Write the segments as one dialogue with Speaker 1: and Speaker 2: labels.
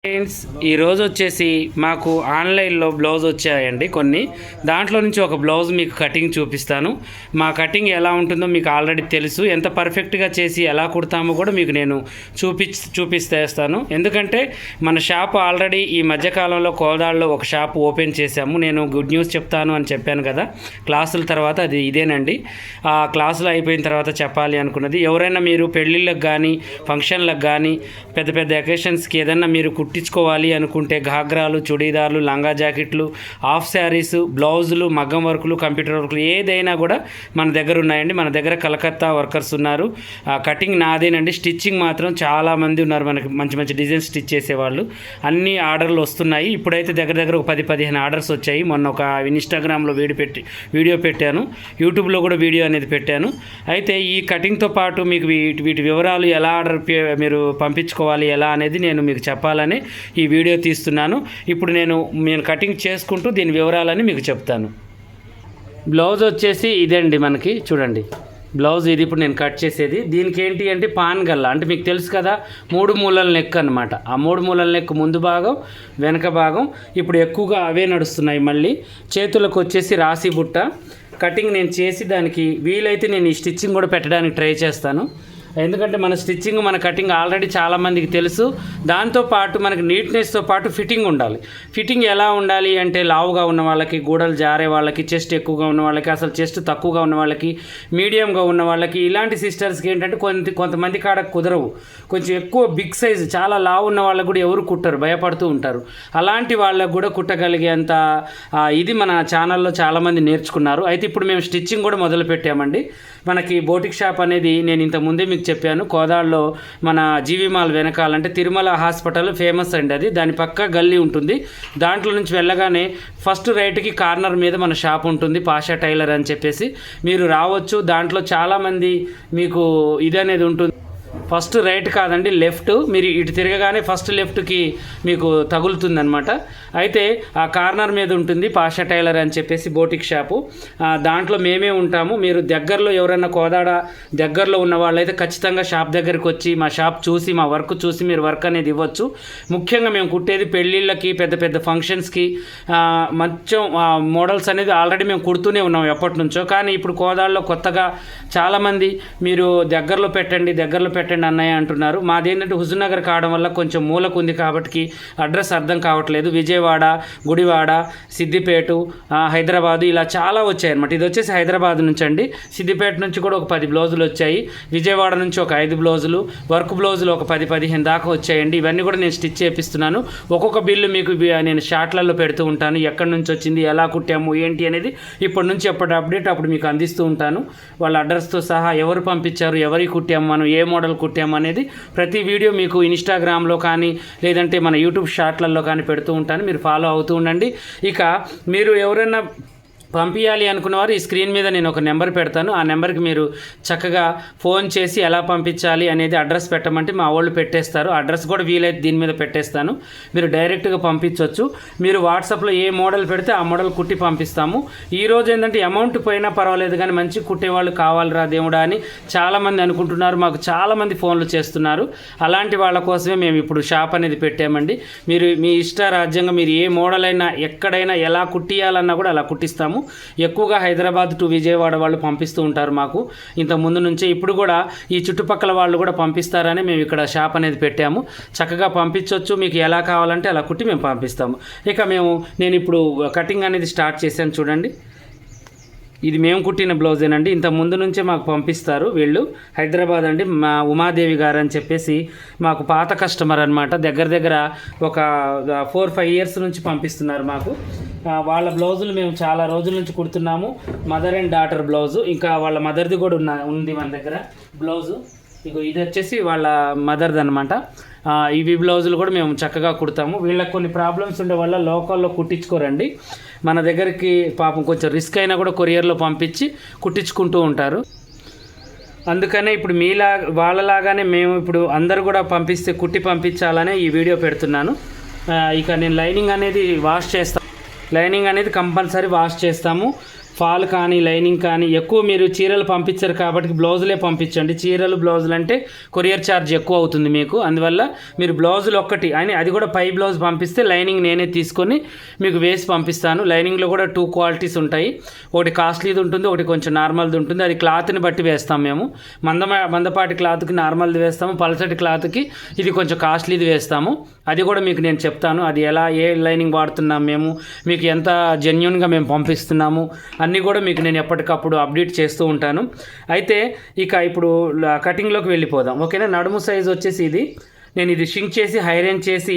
Speaker 1: Friends ఈరోజు వచ్చేసి మాకు ఆన్లైన్లో బ్లౌజ్ వచ్చాయండి కొన్ని. దాంట్లో నుంచి ఒక బ్లౌజ్ మీకు కటింగ్ చూపిస్తాను. మా కటింగ్ ఎలా ఉంటుందో మీకు ఆల్రెడీ తెలుసు. ఎంత పర్ఫెక్ట్గా చేసి ఎలా కుడతామో కూడా మీకు నేను చూపిస్తేస్తాను. ఎందుకంటే మన షాప్ ఆల్రెడీ ఈ మధ్యకాలంలో కోదాడలో ఒక షాప్ ఓపెన్ చేశాము. నేను గుడ్ న్యూస్ చెప్తాను అని చెప్పాను కదా క్లాసుల తర్వాత, అది ఇదేనండి. ఆ క్లాసులు అయిపోయిన తర్వాత చెప్పాలి అనుకున్నది. ఎవరైనా మీరు పెళ్ళిళ్ళకి కానీ ఫంక్షన్లకు కానీ పెద్ద పెద్ద అకేషన్స్కి ఏదన్నా మీరు కుట్టించుకోవాలి అనుకుంటే ఘాగ్రాలు, చుడీదార్లు, లంగా జాకెట్లు, హాఫ్ శారీస్, బ్లౌజులు, మగ్గం వర్కులు, కంప్యూటర్ వర్కులు ఏదైనా కూడా మన దగ్గర ఉన్నాయండి. మన దగ్గర కలకత్తా వర్కర్స్ ఉన్నారు. కటింగ్ నాదేనండి. స్టిచ్చింగ్ మాత్రం చాలామంది ఉన్నారు మనకి, మంచి మంచి డిజైన్ స్టిచ్ చేసేవాళ్ళు. అన్ని ఆర్డర్లు వస్తున్నాయి. ఇప్పుడైతే దగ్గర దగ్గర ఒక 10-15 ఆర్డర్స్ వచ్చాయి. మొన్న ఒక ఇన్స్టాగ్రామ్లో వీడియో పెట్టాను, యూట్యూబ్లో కూడా వీడియో అనేది పెట్టాను. అయితే ఈ కటింగ్తో పాటు మీకు వీటి వివరాలు ఎలా ఆర్డర్ మీరు పంపించుకోవాలి ఎలా అనేది నేను మీకు చెప్పాలని ఈ వీడియో తీస్తున్నాను. ఇప్పుడు నేను కటింగ్ చేసుకుంటూ దీని వివరాలని మీకు చెప్తాను. బ్లౌజ్ వచ్చేసి ఇదండి, మనకి చూడండి బ్లౌజ్ ఇది. ఇప్పుడు నేను కట్ చేసేది దీనికి ఏంటి అంటే పాన్ గల్లా, అంటే మీకు తెలుసు కదా 3 మూలల నెక్ అనమాట. ఆ 3 మూలల నెక్ ముందు భాగం, వెనక భాగం. ఇప్పుడు ఎక్కువగా అవే నడుస్తున్నాయి. మళ్ళీ చేతులకు వచ్చేసి రాసి బుట్ట కటింగ్ నేను చేసి దానికి వీలైతే నేను ఈ స్టిచ్చింగ్ కూడా పెట్టడానికి ట్రై చేస్తాను. ఎందుకంటే మన స్టిచ్చింగ్, మన కటింగ్ ఆల్రెడీ చాలామందికి తెలుసు. దాంతోపాటు మనకి నీట్నెస్తో పాటు ఫిట్టింగ్ ఉండాలి. ఫిట్టింగ్ ఎలా ఉండాలి అంటే లావుగా ఉన్న వాళ్ళకి, గూడలు జారే వాళ్ళకి, చెస్ట్ ఎక్కువగా ఉన్న వాళ్ళకి, అసలు చెస్ట్ తక్కువగా ఉన్న వాళ్ళకి, మీడియంగా ఉన్న వాళ్ళకి, ఇలాంటి సిస్టర్స్కి ఏంటంటే కొంతమంది కాడ కుదరవు. కొంచెం ఎక్కువ బిగ్ సైజు చాలా లావు ఉన్న వాళ్ళకు కూడా ఎవరు కుట్టరు, భయపడుతూ ఉంటారు. అలాంటి వాళ్ళకు కూడా కుట్టగలిగేంత ఇది మన ఛానల్లో చాలామంది నేర్చుకున్నారు. అయితే ఇప్పుడు మేము స్టిచ్చింగ్ కూడా మొదలు పెట్టామండి. మనకి బోటిక్ షాప్ అనేది నేను ఇంతకుముందే మీకు చెప్పాను. కోదాడలో మన జీవి మాల్ వెనకాలంటే తిరుమల హాస్పిటల్ ఫేమస్ అండి. అది దాని పక్క గల్లీ ఉంటుంది. దాంట్లో నుంచి వెళ్ళగానే ఫస్ట్ రైట్కి కార్నర్ మీద మన షాప్ ఉంటుంది, పాషా టైలర్ అని చెప్పేసి. మీరు రావచ్చు. దాంట్లో చాలామంది మీకు ఇది అనేది ఉంటుంది. ఫస్ట్ రైట్ కాదండి, లెఫ్ట్. మీరు ఇటు తిరగగానే ఫస్ట్ లెఫ్ట్కి మీకు తగులుతుందనమాట. అయితే ఆ కార్నర్ మీద ఉంటుంది పాషా టైలర్ అని చెప్పేసి బోటిక్ షాపు. దాంట్లో మేమే ఉంటాము. మీరు దగ్గరలో ఎవరైనా కోదాడ దగ్గరలో ఉన్న వాళ్ళైతే ఖచ్చితంగా షాప్ దగ్గరికి వచ్చి మా షాప్ చూసి, మా వర్క్ చూసి మీరు వర్క్ అనేది ఇవ్వచ్చు. ముఖ్యంగా మేము కుట్టేది పెళ్ళిళ్ళకి, పెద్ద పెద్ద ఫంక్షన్స్కి మంచి మోడల్స్ అనేది ఆల్రెడీ మేము కుడుతూనే ఉన్నాం ఎప్పటి నుంచో. కానీ ఇప్పుడు కోదాడలో కొత్తగా చాలామంది మీరు దగ్గరలో పెట్టండి అన్నయ్య అంటున్నారు. మాదేంటంటే హుజూర్నగర్ కావడం వల్ల కొంచెం మూలకు ఉంది కాబట్టి అడ్రస్ అర్థం కావట్లేదు. విజయవాడ, గుడివాడ, సిద్దిపేట, హైదరాబాదు ఇలా చాలా వచ్చాయి అనమాట. ఇది వచ్చేసి హైదరాబాద్ నుంచి అండి. సిద్దిపేట నుంచి కూడా ఒక 10 బ్లౌజులు వచ్చాయి. విజయవాడ నుంచి ఒక 5 బ్లౌజులు, వర్క్ బ్లౌజులు ఒక 10-15 దాకా వచ్చాయండి. ఇవన్నీ కూడా నేను స్టిచ్ చేపిస్తున్నాను. ఒక్కొక్క బిల్లు మీకు నేను షార్ట్లలో పెడుతూ ఉంటాను. ఎక్కడి నుంచి వచ్చింది, ఎలా కుట్టాము, ఏంటి అనేది ఇప్పటి నుంచి ఎప్పటి అప్డేట్ అప్పుడు మీకు అందిస్తూ ఉంటాను. వాళ్ళ అడ్రస్తో సహా ఎవరు పంపించారు, ఎవరికి కుట్టాము, మనం ఏ మోడల్ కుట్టాము అనేది ప్రతి వీడియో మీకు ఇన్స్టాగ్రామ్లో కానీ లేదంటే మన యూట్యూబ్ షార్ట్లలో కానీ పెడుతూ ఉంటాను. మీరు ఫాలో అవుతూ ఉండండి. ఇక మీరు ఎవరైనా పంపించాలి అనుకున్నవారు ఈ స్క్రీన్ మీద నేను ఒక నెంబర్ పెడతాను. ఆ నెంబర్కి మీరు చక్కగా ఫోన్ చేసి ఎలా పంపించాలి అనేది అడ్రస్ పెట్టమంటే మా వాళ్ళు పెట్టేస్తారు. అడ్రస్ కూడా వీలైతే దీని మీద పెట్టేస్తాను. మీరు డైరెక్ట్గా పంపించవచ్చు. మీరు వాట్సాప్లో ఏ మోడల్ పెడితే ఆ మోడల్ కుట్టి పంపిస్తాము. ఈరోజు ఏంటంటే అమౌంట్ పోయినా పర్వాలేదు కానీ మంచి కుట్టేవాళ్ళు కావాలిరా దేవుడా అని చాలామంది అనుకుంటున్నారు. మాకు చాలామంది ఫోన్లు చేస్తున్నారు. అలాంటి వాళ్ళ కోసమే మేము ఇప్పుడు షాప్ అనేది పెట్టామండి. మీరు మీ ఇష్ట రాజ్యంగా మీరు ఏ మోడల్ అయినా ఎక్కడైనా ఎలా కుట్టియాలన్నా కూడా అలా కుట్టిస్తాము. ఎక్కువగా హైదరాబాద్ టు విజయవాడ వాళ్ళు పంపిస్తూ ఉంటారు మాకు ఇంత ముందు నుంచే. ఇప్పుడు కూడా ఈ చుట్టుపక్కల వాళ్ళు కూడా పంపిస్తారని మేము ఇక్కడ షాప్ అనేది పెట్టాము. చక్కగా పంపించవచ్చు. మీకు ఎలా కావాలంటే అలా కుట్టి మేము పంపిస్తాము. ఇక నేను ఇప్పుడు కటింగ్ అనేది స్టార్ట్ చేశాను. చూడండి, ఇది మేము కుట్టిన బ్లౌజేనండి. ఇంత ముందు నుంచే మాకు పంపిస్తారు వీళ్ళు. హైదరాబాద్ అండి, మా ఉమాదేవి గారు అని చెప్పేసి మాకు పాత కస్టమర్ అనమాట. దగ్గర ఒక 4-5 ఇయర్స్ నుంచి పంపిస్తున్నారు మాకు. వాళ్ళ బ్లౌజులు మేము చాలా రోజుల నుంచి కుడుతున్నాము. మదర్ అండ్ డాటర్ బ్లౌజు, ఇంకా వాళ్ళ మదర్ది కూడా ఉంది మన దగ్గర బ్లౌజు. ఇది వచ్చేసి వాళ్ళ మదర్ది అనమాట. ఇవి బ్లౌజులు కూడా మేము చక్కగా కుడతాము. వీళ్ళకి కొన్ని ప్రాబ్లమ్స్ ఉండే వల్ల లోకల్లో కుట్టించుకోరండి. మన దగ్గరికి పాపం కొంచెం రిస్క్ అయినా కూడా కొరియర్లో పంపించి కుట్టించుకుంటూ ఉంటారు. అందుకనే ఇప్పుడు వాళ్ళలాగానే మేము ఇప్పుడు అందరు కూడా పంపిస్తే కుట్టి పంపించాలనే ఈ వీడియో పెడుతున్నాను. ఇక నేను లైనింగ్ అనేది వాష్ చేస్తాను. లైనింగ్ అనేది కంపల్సరీ వాష్ చేస్తాము. ఫాల్ కానీ లైనింగ్ కానీ ఎక్కువ మీరు చీరలు పంపించరు కాబట్టి బ్లౌజులే పంపించండి. చీరలు బ్లౌజులు అంటే కొరియర్ ఛార్జ్ ఎక్కువ అవుతుంది మీకు. అందువల్ల మీరు బ్లౌజులు ఒక్కటి అని అది కూడా పై బ్లౌజ్ పంపిస్తే లైనింగ్ నేనే తీసుకొని మీకు వేసి పంపిస్తాను. లైనింగ్లో కూడా 2 క్వాలిటీస్ ఉంటాయి. ఒకటి కాస్ట్లీది ఉంటుంది, ఒకటి కొంచెం నార్మల్ది ఉంటుంది. అది క్లాత్ని బట్టి వేస్తాం మేము. మందపాటి క్లాత్కి నార్మల్ది వేస్తాము, పలసటి క్లాత్కి ఇది కొంచెం కాస్ట్లీది వేస్తాము. అది కూడా మీకు నేను చెప్తాను. అది ఎలా ఏ లైనింగ్ వాడుతున్నాం మేము, మీకు ఎంత జెన్యూన్గా మేము పంపిస్తున్నాము అన్నీ కూడా మీకు నేను ఎప్పటికప్పుడు అప్డేట్ చేస్తూ ఉంటాను. అయితే ఇక ఇప్పుడు కటింగ్లోకి వెళ్ళిపోదాం. ఓకేనా. నడుము సైజ్ వచ్చేసి నేను ఇది షింక్ చేసి హైరేంజ్ చేసి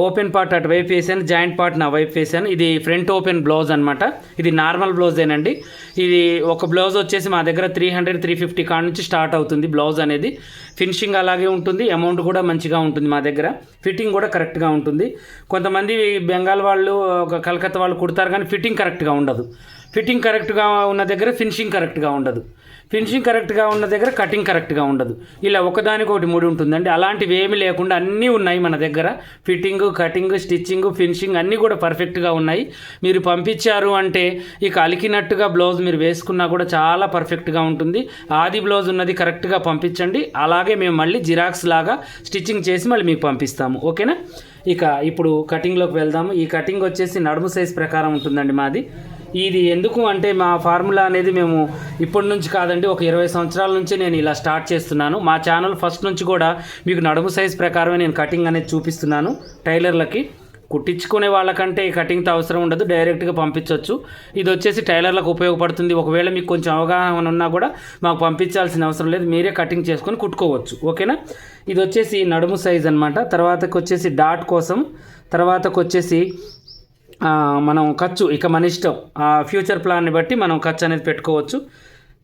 Speaker 1: ఓపెన్ పార్ట్ అటు వైపు వేసాను, జాయింట్ పార్ట్ నా వైపు వేసాను. ఇది ఫ్రంట్ ఓపెన్ బ్లౌజ్ అనమాట. ఇది నార్మల్ బ్లౌజేనండి. ఇది ఒక బ్లౌజ్ వచ్చేసి మా దగ్గర 300-350 కాడ నుంచి స్టార్ట్ అవుతుంది బ్లౌజ్ అనేది. ఫినిషింగ్ అలాగే ఉంటుంది, అమౌంట్ కూడా మంచిగా ఉంటుంది మా దగ్గర, ఫిట్టింగ్ కూడా కరెక్ట్గా ఉంటుంది. కొంతమంది బెంగాల్ వాళ్ళు కలకత్తా వాళ్ళు కుడతారు కానీ ఫిట్టింగ్ కరెక్ట్గా ఉండదు. ఫిట్టింగ్ కరెక్ట్గా ఉన్న దగ్గర ఫినిషింగ్ కరెక్ట్గా ఉండదు, ఫినిషింగ్ కరెక్ట్గా ఉన్న దగ్గర కటింగ్ కరెక్ట్గా ఉండదు. ఇలా ఒకదానికొకటి ముడి ఉంటుందండి. అలాంటివి ఏమీ లేకుండా అన్నీ ఉన్నాయి మన దగ్గర. ఫిట్టింగ్, కటింగ్, స్టిచ్చింగ్, ఫినిషింగ్ అన్నీ కూడా పర్ఫెక్ట్గా ఉన్నాయి. మీరు పంపించారు అంటే ఇక అలికినట్టుగా బ్లౌజ్ మీరు వేసుకున్నా కూడా చాలా పర్ఫెక్ట్గా ఉంటుంది. ఆది బ్లౌజ్ ఉన్నది కరెక్ట్గా పంపించండి. అలాగే మేము మళ్ళీ జిరాక్స్ లాగా స్టిచ్చింగ్ చేసి మళ్ళీ మీకు పంపిస్తాము. ఓకేనా. ఇక ఇప్పుడు కటింగ్లోకి వెళ్దాము. ఈ కటింగ్ వచ్చేసి నడుము సైజ్ ప్రకారం ఉంటుందండి మాది. ఇది ఎందుకు అంటే మా ఫార్ములా అనేది మేము ఇప్పటి నుంచి కాదండి, ఒక 20 సంవత్సరాల నుంచి నేను ఇలా స్టార్ట్ చేస్తున్నాను. మా ఛానల్ ఫస్ట్ నుంచి కూడా మీకు నడుము సైజ్ ప్రకారమే నేను కటింగ్ అనేది చూపిస్తున్నాను. టైలర్లకి కుట్టించుకునే వాళ్ళకంటే కటింగ్తో అవసరం ఉండదు, డైరెక్ట్గా పంపించవచ్చు. ఇది వచ్చేసి టైలర్లకు ఉపయోగపడుతుంది. ఒకవేళ మీకు కొంచెం అవగాహన ఉన్నా కూడా మాకు పంపించాల్సిన అవసరం లేదు, మీరే కటింగ్ చేసుకొని కుట్టుకోవచ్చు. ఓకేనా. ఇది వచ్చేసి నడుము సైజ్ అనమాట. తర్వాతకు వచ్చేసి డాట్ కోసం, తర్వాతకు వచ్చేసి మనం ఖర్చు ఇక మన ఇష్టం, ఫ్యూచర్ ప్లాన్ని బట్టి మనం ఖర్చు అనేది పెట్టుకోవచ్చు.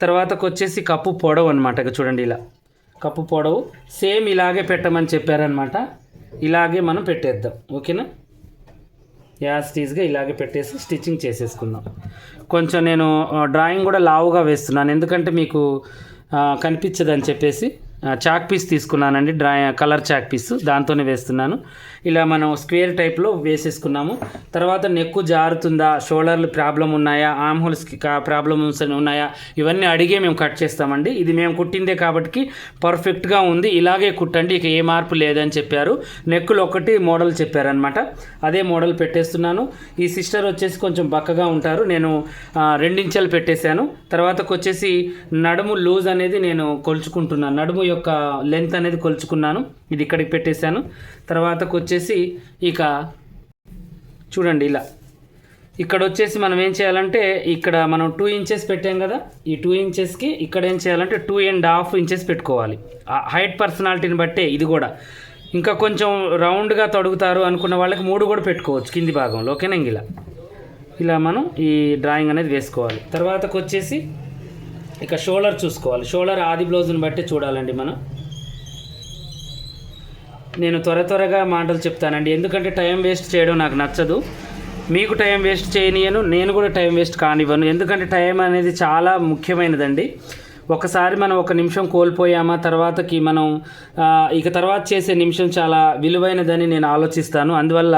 Speaker 1: తర్వాతకు వచ్చేసి కప్పు పొడవు అనమాట. ఇక చూడండి, ఇలా కప్పు పొడవు సేమ్ ఇలాగే పెట్టమని చెప్పారనమాట. ఇలాగే మనం పెట్టేద్దాం. ఓకేనా. యాస్టీస్గా ఇలాగే పెట్టేసి స్టిచ్చింగ్ చేసేసుకుందాం. కొంచెం నేను డ్రాయింగ్ కూడా లావుగా వేస్తున్నాను, ఎందుకంటే మీకు కనిపించదని చెప్పేసి చాక్ పీస్ తీసుకున్నానండి, కలర్ చాక్ పీస్, దాంతోనే వేస్తున్నాను. ఇలా మనం స్క్వేర్ టైప్లో వేసేసుకున్నాము. తర్వాత నెక్కు జారుతుందా, షోల్డర్లు ప్రాబ్లం ఉన్నాయా, ఆర్మ్ హోల్స్కి ప్రాబ్లమ్స్ ఉన్నాయా, ఇవన్నీ అడిగే మేము కట్ చేస్తామండి. ఇది మేము కుట్టిందే కాబట్టి పర్ఫెక్ట్గా ఉంది, ఇలాగే కుట్టండి, ఇక ఏ మార్పు లేదని చెప్పారు. నెక్కులు ఒకటి మోడల్ చెప్పారనమాట, అదే మోడల్ పెట్టేస్తున్నాను. ఈ సిస్టర్ వచ్చేసి కొంచెం బక్కగా ఉంటారు, నేను 2 ఇంచెలు పెట్టేశాను. తర్వాతకు వచ్చేసి నడుము లూజ్ అనేది నేను కొలుచుకుంటున్నాను, నడుము యొక్క లెంత్ అనేది కొలుచుకున్నాను. ఇది ఇక్కడికి పెట్టేశాను. తర్వాతకు వచ్చేసి ఇక చూడండి, ఇలా ఇక్కడ వచ్చేసి మనం ఏం చేయాలంటే, ఇక్కడ మనం 2 ఇంచెస్ పెట్టాం కదా, ఈ 2 ఇంచెస్కి ఇక్కడ ఏం చేయాలంటే 2.5 ఇంచెస్ పెట్టుకోవాలి. హైట్ పర్సనాలిటీని బట్టే ఇది కూడా. ఇంకా కొంచెం రౌండ్గా తొడుగుతారు అనుకున్న వాళ్ళకి 3 కూడా పెట్టుకోవచ్చు కింది భాగంలో. ఓకేనా. ఇలా మనం ఈ డ్రాయింగ్ అనేది వేసుకోవాలి. తర్వాతకు వచ్చేసి ఇక షోల్డర్ చూసుకోవాలి. షోల్డర్ ఆది బ్లౌజ్ని బట్టి చూడాలండి మనం. నేను త్వరగా మాటలు చెప్తానండి, ఎందుకంటే టైం వేస్ట్ చేయడం నాకు నచ్చదు. మీకు టైం వేస్ట్ చేయనియను, నేను కూడా టైం వేస్ట్ కానివ్వను. ఎందుకంటే టైం అనేది చాలా ముఖ్యమైనదండి. ఒకసారి మనం 1 నిమిషం కోల్పోయామా, తర్వాతకి మనం ఇక తర్వాత చేసే నిమిషం చాలా విలువైనదని నేను ఆలోచిస్తాను. అందువల్ల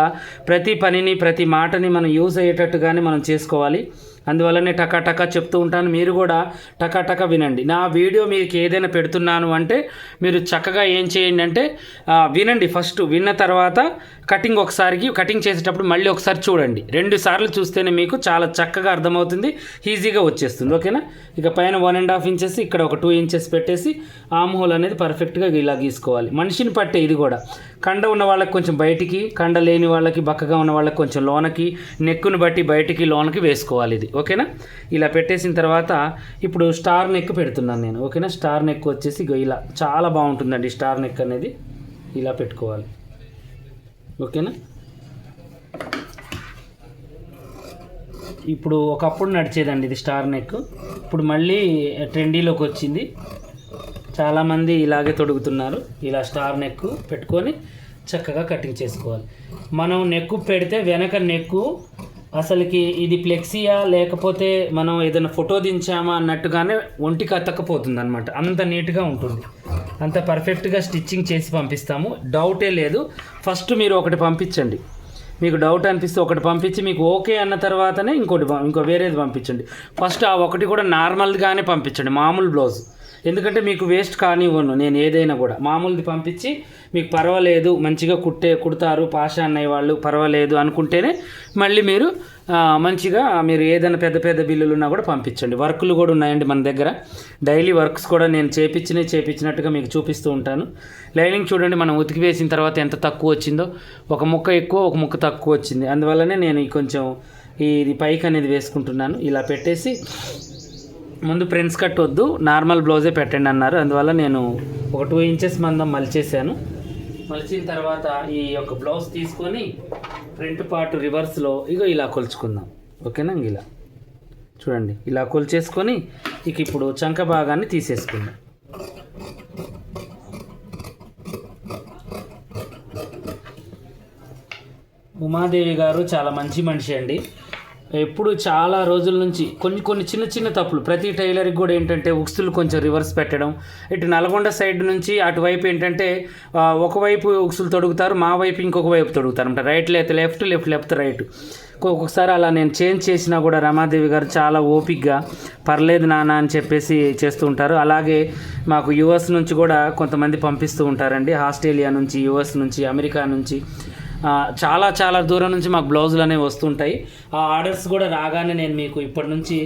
Speaker 1: ప్రతి పనిని, ప్రతి మాటని మనం యూజ్ అయ్యేటట్టుగానే మనం చేసుకోవాలి. అందువల్లనే టకా చెప్తూ ఉంటాను. మీరు కూడా టకా వినండి. నా వీడియో మీకు ఏదైనా పెడుతున్నాను అంటే మీరు చక్కగా ఏం చేయండి అంటే వినండి. ఫస్ట్ విన్న తర్వాత కటింగ్ చేసేటప్పుడు మళ్ళీ ఒకసారి చూడండి. 2 సార్లు చూస్తేనే మీకు చాలా చక్కగా అర్థమవుతుంది, ఈజీగా వచ్చేస్తుంది. ఓకేనా. ఇక పైన 1.5 ఇంచెస్, ఇక్కడ ఒక 2 ఇంచెస్ పెట్టేసి ఆర్మ్ హోల్ అనేది పర్ఫెక్ట్గా ఇలా గీసుకోవాలి. మనిషిని పట్టే ఇది కూడా. కండ ఉన్న వాళ్ళకి కొంచెం బయటికి, కండ లేని వాళ్ళకి, బక్కగా ఉన్న వాళ్ళకి కొంచెం లోనకి, నెక్కును బట్టి బయటికి లోనకి వేసుకోవాలి ఇది. ఓకేనా. ఇలా పెట్టేసిన తర్వాత ఇప్పుడు స్టార్ నెక్ పెడుతున్నాను నేను. ఓకేనా. స్టార్ నెక్ వచ్చేసి ఇలా చాలా బాగుంటుందండి. స్టార్ నెక్ అనేది ఇలా పెట్టుకోవాలి. ఓకేనా. ఇప్పుడు ఒకప్పుడు నడిచేదండి ఇది స్టార్ నెక్, ఇప్పుడు మళ్ళీ ట్రెండీలోకి వచ్చింది. చాలామంది ఇలాగే తొడుగుతున్నారు. ఇలా స్టార్ నెక్ పెట్టుకొని చక్కగా కటింగ్ చేసుకోవాలి. మనం నెక్కు పెడితే వెనక నెక్కు అసలుకి ఇది ఫ్లెక్సీయా లేకపోతే మనం ఏదైనా ఫోటో దించామా అన్నట్టుగానే ఒంటికి అతక్కపోతుంది అనమాట. అంత నీట్గా ఉంటుంది, అంత పర్ఫెక్ట్గా స్టిచ్చింగ్ చేసి పంపిస్తాము, డౌటే లేదు. ఫస్ట్ మీరు ఒకటి పంపించండి, మీకు డౌట్ అనిపిస్తే ఒకటి పంపించి మీకు ఓకే అన్న తర్వాతనే ఇంకో వేరేది పంపించండి. ఫస్ట్ ఆ ఒకటి కూడా నార్మల్గానే పంపించండి, మామూలు బ్లౌజ్. ఎందుకంటే మీకు వేస్ట్ కానివ్వను నేను ఏదైనా కూడా. మామూలుది పంపించి మీకు పర్వాలేదు మంచిగా కుడతారు పాషా అన్నయ్య వాళ్ళు పర్వాలేదు అనుకుంటేనే మళ్ళీ మీరు మంచిగా మీరు ఏదైనా పెద్ద పెద్ద బిల్లులు ఉన్నా కూడా పంపించండి. వర్కులు కూడా ఉన్నాయండి మన దగ్గర, డైలీ వర్క్స్ కూడా నేను చేపించినట్టుగా మీకు చూపిస్తూ ఉంటాను. లైనింగ్ చూడండి, మనం ఉతికి వేసిన తర్వాత ఎంత తక్కువ వచ్చిందో, ఒక ముక్క ఎక్కువ ఒక ముక్క తక్కువ వచ్చింది. అందువల్లనే నేను కొంచెం ఇది పైకి అనేది వేసుకుంటున్నాను. ఇలా పెట్టేసి ముందు ప్రిన్స్ కట్ వద్దు నార్మల్ బ్లౌజే పెట్టండి అన్నారు, అందువల్ల నేను ఒక 2 ఇంచెస్ మందం మలిచేసాను. మలిచిన తర్వాత ఈ యొక్క బ్లౌజ్ తీసుకొని ఫ్రంట్ పార్ట్ రివర్స్లో ఇలా కొలుచుకుందాం. ఓకేనా? ఇలా చూడండి, ఇలా కొలిచేసుకొని ఇప్పుడు చంక భాగాన్ని తీసేసుకుందాం. ఉమాదేవి గారు చాలా మంచి మనిషి అండి. ఎప్పుడు చాలా రోజుల నుంచి కొన్ని చిన్న తప్పులు ప్రతి టైలర్కి కూడా ఏంటంటే ఉక్సులు కొంచెం రివర్స్ పెట్టడం. ఇటు నల్గొండ సైడ్ నుంచి అటువైపు ఏంటంటే ఒకవైపు ఉక్సులు తొడుగుతారు, మా వైపు ఇంకొక వైపు తొడుగుతారు అనమాట. Right left right. ఒక్కొక్కసారి అలా నేను చేంజ్ చేసినా కూడా రమాదేవి గారు చాలా ఓపిక్గా పర్లేదు నాన్న అని చెప్పేసి చేస్తూ ఉంటారు. అలాగే మాకు యుఎస్ నుంచి కూడా కొంతమంది పంపిస్తూ ఉంటారండి, ఆస్ట్రేలియా నుంచి, యుఎస్ నుంచి, అమెరికా నుంచి, చాలా దూరం నుంచి మాకు బ్లౌజులు అనేవి వస్తుంటాయి. ఆ ఆర్డర్స్ కూడా రాగానే నేను మీకు ఇప్పటి నుంచి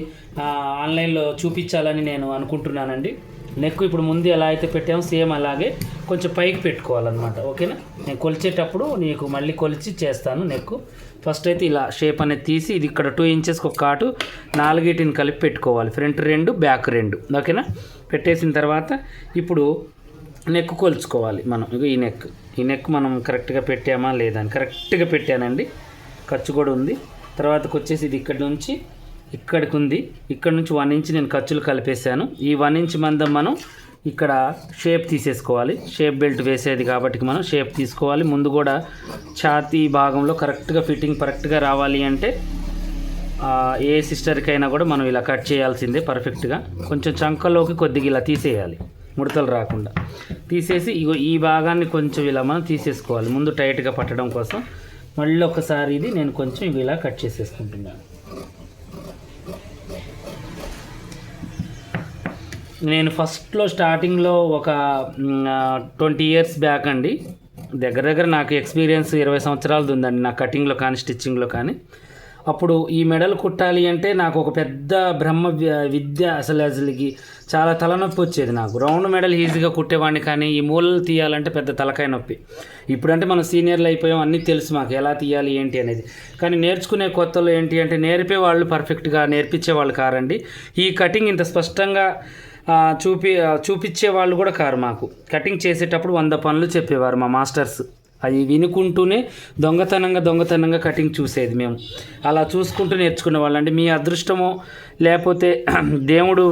Speaker 1: ఆన్లైన్లో చూపించాలని నేను అనుకుంటున్నానండి. నెక్ ఇప్పుడు ముందు ఎలా అయితే పెట్టామో సేమ్ అలాగే కొంచెం పైకి పెట్టుకోవాలన్నమాట. ఓకేనా? నేను కొలిచేటప్పుడు నీకు మళ్ళీ కొలిచి చేస్తాను. నెక్ ఫస్ట్ అయితే ఇలా షేప్ అనేది తీసి ఇది ఇక్కడ 2 ఇంచెస్కి ఒక కాటు 4 కలిపి పెట్టుకోవాలి. Front 2 back 2. ఓకేనా? పెట్టేసిన తర్వాత ఇప్పుడు నెక్ కొలుచుకోవాలి మనం. ఈ నెక్ మనం కరెక్ట్గా పెట్టామా లేదా అని. కరెక్ట్గా పెట్టానండి, ఖర్చు కూడా ఉంది. తర్వాతకు వచ్చేసి ఇది ఇక్కడ నుంచి ఇక్కడికి ఉంది, ఇక్కడ నుంచి 1 ఇంచ్ నేను ఖర్చులు కలిపేశాను. ఈ 1 ఇంచ్ మందం మనం ఇక్కడ షేప్ తీసేసుకోవాలి. షేప్ బెల్ట్ వేసేది కాబట్టి మనం షేప్ తీసుకోవాలి. ముందు కూడా ఛాతీ భాగంలో ఫిట్టింగ్ కరెక్ట్గా రావాలి అంటే ఏ సిస్టర్కైనా కూడా మనం ఇలా కట్ చేయాల్సిందే పర్ఫెక్ట్గా. కొంచెం చంకలోకి కొద్దిగా ఇలా తీసేయాలి, ముడతలు రాకుండా తీసేసి ఈ భాగాన్ని కొంచెం ఇలా మనం తీసేసుకోవాలి ముందు టైట్గా పట్టడం కోసం. మళ్ళీ ఒకసారి ఇది నేను కొంచెం ఇలా కట్ చేసేసుకుంటున్నాను. నేను ఫస్ట్లో స్టార్టింగ్లో ఒక 20 ఇయర్స్ బ్యాక్ అండి, దగ్గర నాకు ఎక్స్పీరియన్స్ 20 సంవత్సరాలది ఉందండి నా కటింగ్లో కానీ స్టిచ్చింగ్లో కానీ. అప్పుడు ఈ మెడలు కుట్టాలి అంటే నాకు ఒక పెద్ద బ్రహ్మ విద్య, అసలుకి చాలా తలనొప్పి వచ్చేది నాకు. రౌండ్ మెడల్ ఈజీగా కుట్టేవాడిని, కానీ ఈ మూలలు తీయాలంటే పెద్ద తలకాయ నొప్పి. ఇప్పుడంటే మనం సీనియర్లు అయిపోయాం, అన్నీ తెలుసు మాకు ఎలా తీయాలి ఏంటి అనేది. కానీ నేర్చుకునే కొత్తలో ఏంటి అంటే నేర్పేవాళ్ళు పర్ఫెక్ట్గా నేర్పించేవాళ్ళు కారండి. ఈ కటింగ్ ఇంత స్పష్టంగా చూపించే వాళ్ళు కూడా కారు. మాకు కటింగ్ చేసేటప్పుడు 100 పనులు చెప్పేవారు మా మాస్టర్స్. అది వినుకుంటూనే దొంగతనంగా కటింగ్ చూసేది మేము. అలా చూసుకుంటూ నేర్చుకునే వాళ్ళండి. మీ అదృష్టమో లేకపోతే దేవుడు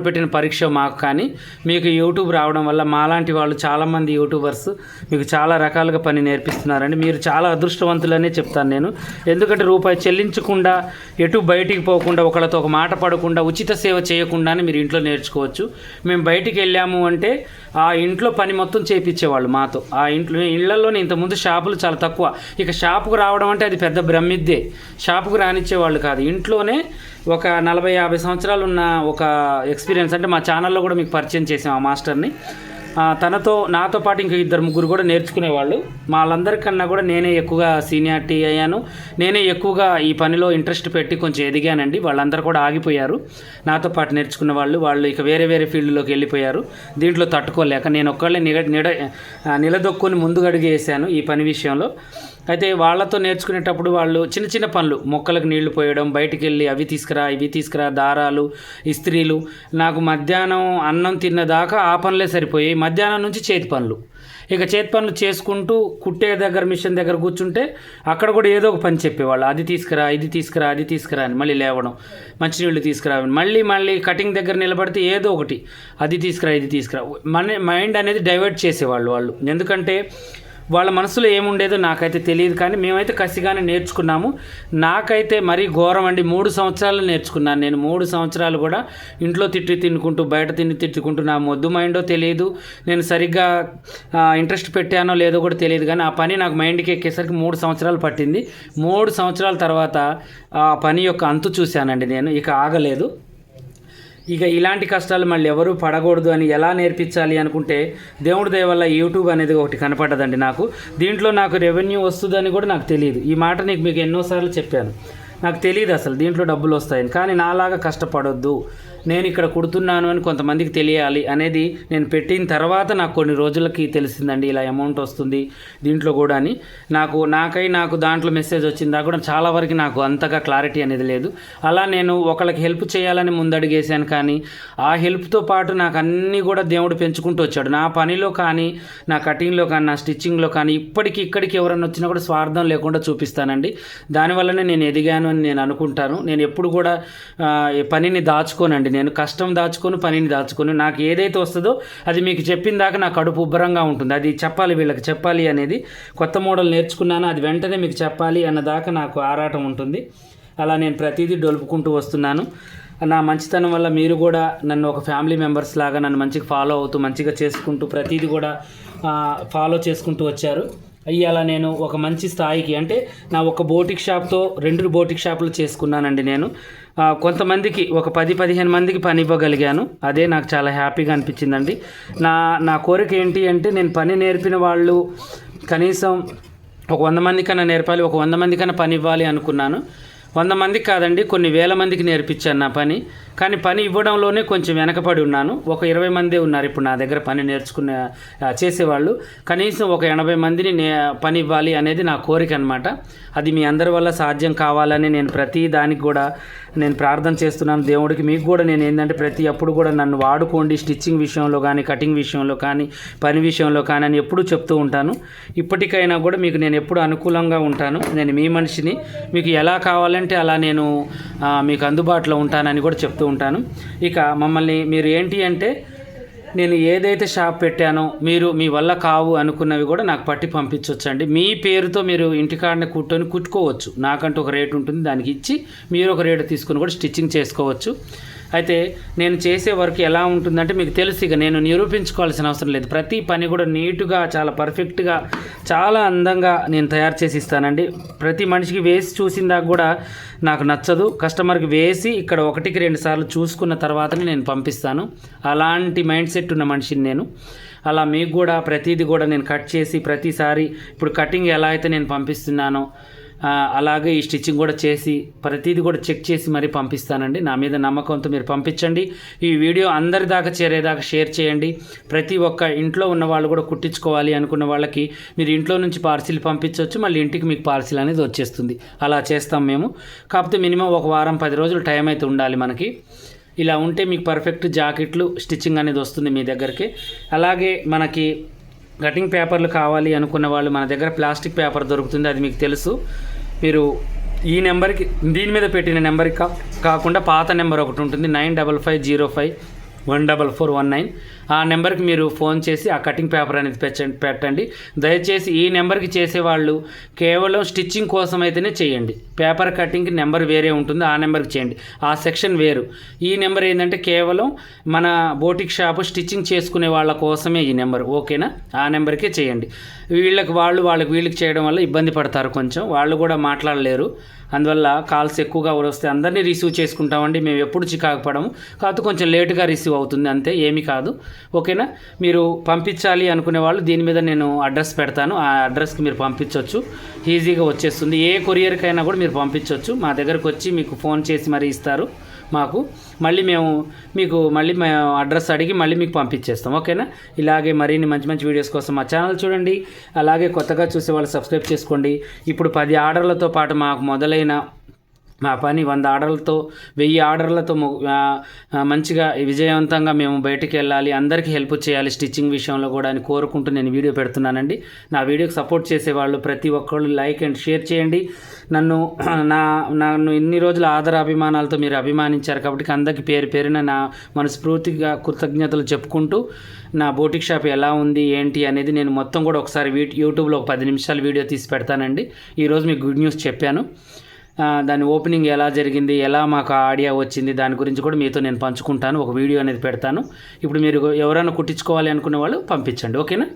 Speaker 1: పెట్టిన పరీక్ష మాకు. కానీ మీకు యూట్యూబ్ రావడం వల్ల మాలాంటి వాళ్ళు చాలామంది యూట్యూబర్స్ మీకు చాలా రకాలుగా పని నేర్పిస్తున్నారండి. మీరు చాలా అదృష్టవంతులనే చెప్తాను నేను. ఎందుకంటే రూపాయి చెల్లించకుండా, ఎటు బయటికి పోకుండా, ఒకళ్ళతో ఒక మాట పడకుండా, ఉచిత సేవ చేయకుండానే మీరు ఇంట్లో నేర్చుకోవచ్చు. మేము బయటికి వెళ్ళాము అంటే ఆ ఇంట్లో పని మొత్తం చేయించేవాళ్ళు మాతో. ఆ ఇళ్లలోనే ఇంతకుముందు షాపులు చాలా తక్కువ. ఇక షాపుకు రావడం అంటే అది పెద్ద బ్రహ్మిద్దే. షాపుకు రానిచ్చేవాళ్ళు కాదు. ఇంట్లోనే ఒక 40-50 సంవత్సరాలు ఉన్న ఒక ఎక్స్పీరియన్స్ అంటే మా ఛానల్లో కూడా మీకు పరిచయం చేసాం ఆ మాస్టర్ని. నాతో పాటు ఇంకా 2-3 కూడా నేర్చుకునేవాళ్ళు. వాళ్ళందరికన్నా కూడా నేనే ఎక్కువగా సీనియారిటీ అయ్యాను. నేనే ఎక్కువగా ఈ పనిలో ఇంట్రెస్ట్ పెట్టి కొంచెం ఎదిగానండి. వాళ్ళందరూ కూడా ఆగిపోయారు నాతో పాటు నేర్చుకున్న వాళ్ళు ఇక వేరే ఫీల్డ్లోకి వెళ్ళిపోయారు. దీంట్లో తట్టుకోలేక నేను ఒక్కళ్ళే నిలదొక్కుని ముందుగడుగు వేసాను ఈ పని విషయంలో. అయితే వాళ్ళతో నేర్చుకునేటప్పుడు వాళ్ళు చిన్న పనులు, మొక్కలకు నీళ్లు పోయడం, బయటికి వెళ్ళి అవి తీసుకురా, దారాలు, ఇస్త్రీలు. నాకు మధ్యాహ్నం అన్నం తిన్నదాకా ఆ పనులే సరిపోయాయి. మధ్యాహ్నం నుంచి చేతి పనులు చేసుకుంటూ కుట్టే దగ్గర మిషన్ దగ్గర కూర్చుంటే అక్కడ కూడా ఏదో ఒక పని చెప్పేవాళ్ళు. అది తీసుకురా, ఇది తీసుకురా అని మళ్ళీ లేవడం, మంచినీళ్ళు తీసుకురా, మళ్ళీ కటింగ్ దగ్గర నిలబడితే ఏదో ఒకటి అది తీసుకురా, ఇది తీసుకురా. మైండ్ అనేది డైవర్ట్ చేసేవాళ్ళు వాళ్ళు. ఎందుకంటే వాళ్ళ మనసులో ఏముండేదో నాకైతే తెలియదు, కానీ మేమైతే కసిగానే నేర్చుకున్నాము. నాకైతే మరీ ఘోరం అండి. 3 సంవత్సరాలు నేర్చుకున్నాను నేను. 3 సంవత్సరాలు కూడా ఇంట్లో తిట్టుకుంటూ బయట తిట్టుకుంటూ నా మొద్దు మైండో తెలియదు, నేను సరిగ్గా ఇంట్రెస్ట్ పెట్టానో లేదో కూడా తెలియదు, కానీ ఆ పని నాకు మైండ్కి ఎక్కేసరికి 3 సంవత్సరాలు పట్టింది. 3 సంవత్సరాల తర్వాత ఆ పని యొక్క అంతు చూశానండి నేను. ఇక ఆగలేదు. ఇక ఇలాంటి కష్టాలు మళ్ళీ ఎవరూ పడకూడదు అని ఎలా నేర్పించాలి అనుకుంటే దేవుడి దయ వల్ల యూట్యూబ్ అనేది ఒకటి కనపడ్డదండి నాకు. దీంట్లో నాకు రెవెన్యూ వస్తుందని కూడా నాకు తెలియదు. ఈ మాట మీకు ఎన్నోసార్లు చెప్పాను. నాకు తెలియదు అసలు దీంట్లో డబ్బులు వస్తాయని. కానీ నాలాగా కష్టపడొద్దు, నేను ఇక్కడ కుడుతున్నాను అని కొంతమందికి తెలియాలి అనేది నేను పెట్టిన తర్వాత నాకు కొన్ని రోజులకి తెలిసిందండి ఇలా అమౌంట్ వస్తుంది దీంట్లో కూడా అని. నాకు దాంట్లో మెసేజ్ వచ్చిందా కూడా చాలా వరకు నాకు అంతగా క్లారిటీ అనేది లేదు. అలా నేను ఒకళ్ళకి హెల్ప్ చేయాలని ముందడుగేసాను, కానీ ఆ హెల్ప్తో పాటు నాకు అన్నీ కూడా దేవుడు పెంచుకుంటూ వచ్చాడు. నా పనిలో కానీ, నా కటింగ్లో కానీ, నా స్టిచ్చింగ్లో కానీ ఇక్కడికి ఎవరైనా వచ్చినా కూడా స్వార్థం లేకుండా చూపిస్తానండి. దానివల్లనే నేను ఎదిగాను అని నేను అనుకుంటాను. నేను ఎప్పుడు కూడా పనిని దాచుకోనండి. నేను కష్టం దాచుకొని పనిని దాచుకొని నాకు ఏదైతే వస్తుందో అది మీకు చెప్పిన దాకా నా కడుపు ఉబ్బరంగా ఉంటుంది. అది చెప్పాలి, వీళ్ళకి చెప్పాలి అనేది. కొత్త మోడల్ నేర్చుకున్నాను, అది వెంటనే మీకు చెప్పాలి అన్నదాకా నాకు ఆరాటం ఉంటుంది. అలా నేను ప్రతిదీ డొలుపుకుంటూ వస్తున్నాను. నా మంచితనం వల్ల మీరు కూడా నన్ను ఒక ఫ్యామిలీ మెంబర్స్ లాగా నన్ను మంచిగా ఫాలో అవుతూ మంచిగా చేసుకుంటూ ప్రతిదీ కూడా ఫాలో చేసుకుంటూ వచ్చారు. ఇవాళ నేను ఒక మంచి స్థాయికి, అంటే నా ఒక బోటిక్ షాప్తో 2 బోటిక్ షాపులు చేసుకున్నానండి నేను. కొంతమందికి ఒక 10-15 మందికి పని ఇవ్వగలిగాను. అదే నాకు చాలా హ్యాపీగా అనిపించిందండి. నా కోరిక ఏంటి అంటే నేను పని నేర్పిన వాళ్ళు కనీసం ఒక 100 మందికన్నా నేర్పాలి, ఒక 100 మందికన్నా పని ఇవ్వాలి అనుకున్నాను. 100 మందికి కాదండి, కొన్ని వేల మందికి నేర్పించాను నా పని. కానీ పని ఇవ్వడంలోనే కొంచెం వెనకపడి ఉన్నాను. ఒక 20 మందే ఉన్నారు ఇప్పుడు నా దగ్గర పని చేసేవాళ్ళు. కనీసం ఒక 80 మందిని పని ఇవ్వాలి అనేది నా కోరిక అనమాట. అది మీ అందరి వల్ల సాధ్యం కావాలని నేను ప్రతి దానికి కూడా నేను ప్రార్థన చేస్తున్నాను దేవుడికి. మీకు కూడా నేను ఏంటంటే ప్రతి అప్పుడు కూడా నన్ను వాడుకోండి, స్టిచ్చింగ్ విషయంలో కానీ, కటింగ్ విషయంలో కానీ, పని విషయంలో కానీ అని ఎప్పుడూ చెప్తూ ఉంటాను. ఇప్పటికైనా కూడా మీకు నేను ఎప్పుడు అనుకూలంగా ఉంటాను. నేను మీ మనిషిని, మీకు ఎలా కావాలంటే అలా నేను మీకు అందుబాటులో ఉంటానని కూడా చెప్తూ ఉంటాను. ఇక మమ్మల్ని మీరు ఏంటి అంటే నేను ఏదైతే షాప్ పెట్టానో మీరు మీ వల్ల కావు అనుకున్నవి కూడా నాకు పట్టి పంపించవచ్చండి. మీ పేరుతో మీరు ఇంటికాడనే కుట్టుకోవచ్చు. నాకంటూ ఒక రేటు ఉంటుంది, దానికి ఇచ్చి మీరు ఒక రేటు తీసుకుని కూడా స్టిచ్చింగ్ చేసుకోవచ్చు. అయితే నేను చేసే వర్క్ ఎలా ఉంటుందంటే మీకు తెలుసు, ఇక నేను నిరూపించుకోవాల్సిన అవసరం లేదు. ప్రతి పని కూడా నీట్గా, చాలా పర్ఫెక్ట్గా, చాలా అందంగా నేను తయారు చేసి ఇస్తానండి. ప్రతి మనిషికి వేసి చూసిన దాకా కూడా నాకు నచ్చదు. కస్టమర్కి వేసి ఇక్కడ 1-2 సార్లు చూసుకున్న తర్వాతనే నేను పంపిస్తాను. అలాంటి మైండ్ సెట్ ఉన్న మనిషిని నేను. అలా మీకు కూడా ప్రతిదీ కూడా నేను కట్ చేసి ప్రతిసారి ఇప్పుడు కటింగ్ ఎలా అయితే నేను పంపిస్తున్నానో అలాగే ఈ స్టిచ్చింగ్ కూడా చేసి ప్రతిదీ కూడా చెక్ చేసి మరీ పంపిస్తానండి. నా మీద నమ్మకంతో మీరు పంపించండి. ఈ వీడియో అందరి దాకా చేరేదాకా షేర్ చేయండి. ప్రతి ఒక్క ఇంట్లో ఉన్న వాళ్ళు కూడా కుట్టించుకోవాలి అనుకున్న వాళ్ళకి మీరు ఇంట్లో నుంచి పార్సిల్ పంపించవచ్చు, మళ్ళీ ఇంటికి మీకు పార్సిల్ అనేది వచ్చేస్తుంది. అలా చేస్తాం మేము. కాకపోతే మినిమం ఒక వారం 10 రోజులు టైం అయితే ఉండాలి మనకి. ఇలా ఉంటే మీకు పర్ఫెక్ట్ జాకెట్లు స్టిచ్చింగ్ అనేది వస్తుంది మీ దగ్గరికి. అలాగే మనకి కటింగ్ పేపర్లు కావాలి అనుకున్న వాళ్ళు మన దగ్గర ప్లాస్టిక్ పేపర్ దొరుకుతుంది, అది మీకు తెలుసు. మీరు ఈ నెంబర్కి, దీని మీద పెట్టిన నెంబర్కి కాకుండా పాత నెంబర్ ఒకటి ఉంటుంది 9550514419. ఆ నెంబర్కి మీరు ఫోన్ చేసి ఆ కటింగ్ పేపర్ అనేది పెట్టండి. దయచేసి ఈ నెంబర్కి చేసేవాళ్ళు కేవలం స్టిచ్చింగ్ కోసం అయితేనే చేయండి. పేపర్ కటింగ్కి నెంబర్ వేరే ఉంటుంది, ఆ నెంబర్కి చేయండి. ఆ సెక్షన్ వేరు. ఈ నెంబర్ ఏంటంటే కేవలం మన బోటిక్ షాపు స్టిచ్చింగ్ చేసుకునే వాళ్ళ కోసమే ఈ నెంబర్, ఓకేనా? ఆ నెంబర్కే చేయండి. వీళ్ళకి చేయడం వల్ల ఇబ్బంది పడతారు, కొంచెం వాళ్ళు కూడా మాట్లాడలేరు. అందువల్ల కాల్స్ ఎక్కువగా వస్తే అందరినీ రిసీవ్ చేసుకుంటామండి. మేము ఎప్పుడు చికాకు పడము, కాకపోతే కొంచెం లేటుగా రిసీవ్ అవుతుంది అంతే, ఏమీ కాదు, ఓకేనా? మీరు పంపించాలి అనుకునే వాళ్ళు దీని మీద నేను అడ్రస్ పెడతాను, ఆ అడ్రస్కి మీరు పంపించవచ్చు, ఈజీగా వచ్చేస్తుంది. ఏ కొరియర్కైనా కూడా మీరు పంపించవచ్చు. మా దగ్గరకు వచ్చి మీకు ఫోన్ చేసి మరీ ఇస్తారు మాకు. మళ్ళీ మేము అడ్రస్ అడిగి మళ్ళీ మీకు పంపించేస్తాం, ఓకేనా? ఇలాగే మరిన్ని మంచి వీడియోస్ కోసం మా ఛానల్ చూడండి. అలాగే కొత్తగా చూసే వాళ్ళు సబ్స్క్రైబ్ చేసుకోండి. ఇప్పుడు 10 ఆర్డర్లతో పాటు మాకు మొదలైన మా పని 100 ఆర్డర్లతో 1000 ఆర్డర్లతో మంచిగా విజయవంతంగా మేము బయటికి వెళ్ళాలి, అందరికీ హెల్ప్ చేయాలి స్టిచ్చింగ్ విషయంలో కూడా అని కోరుకుంటూ నేను వీడియో పెడుతున్నానండి. నా వీడియోకి సపోర్ట్ చేసేవాళ్ళు ప్రతి ఒక్కళ్ళు లైక్ అండ్ షేర్ చేయండి. నన్ను ఇన్ని రోజుల ఆదర అభిమానాలతో మీరు అభిమానించారు కాబట్టి అందరికీ పేరు పేరున నా మనస్ఫూర్తిగా కృతజ్ఞతలు చెప్పుకుంటూ నా బోటిక్ షాప్ ఎలా ఉంది ఏంటి అనేది నేను మొత్తం కూడా ఒకసారి యూట్యూబ్లో ఒక 10 నిమిషాల వీడియో తీసి పెడతానండి. ఈరోజు మీకు గుడ్ న్యూస్ చెప్పాను. దాని ఓపెనింగ్ ఎలా జరిగింది, ఎలా మాకు ఐడియా వచ్చింది, దాని గురించి కూడా మీతో నేను పంచుకుంటాను. ఒక వీడియో అనేది పెడతాను. ఇప్పుడు మీరు ఎవరైనా కుట్టించుకోవాలి అనుకునే వాళ్ళు పంపించండి, ఓకేనా?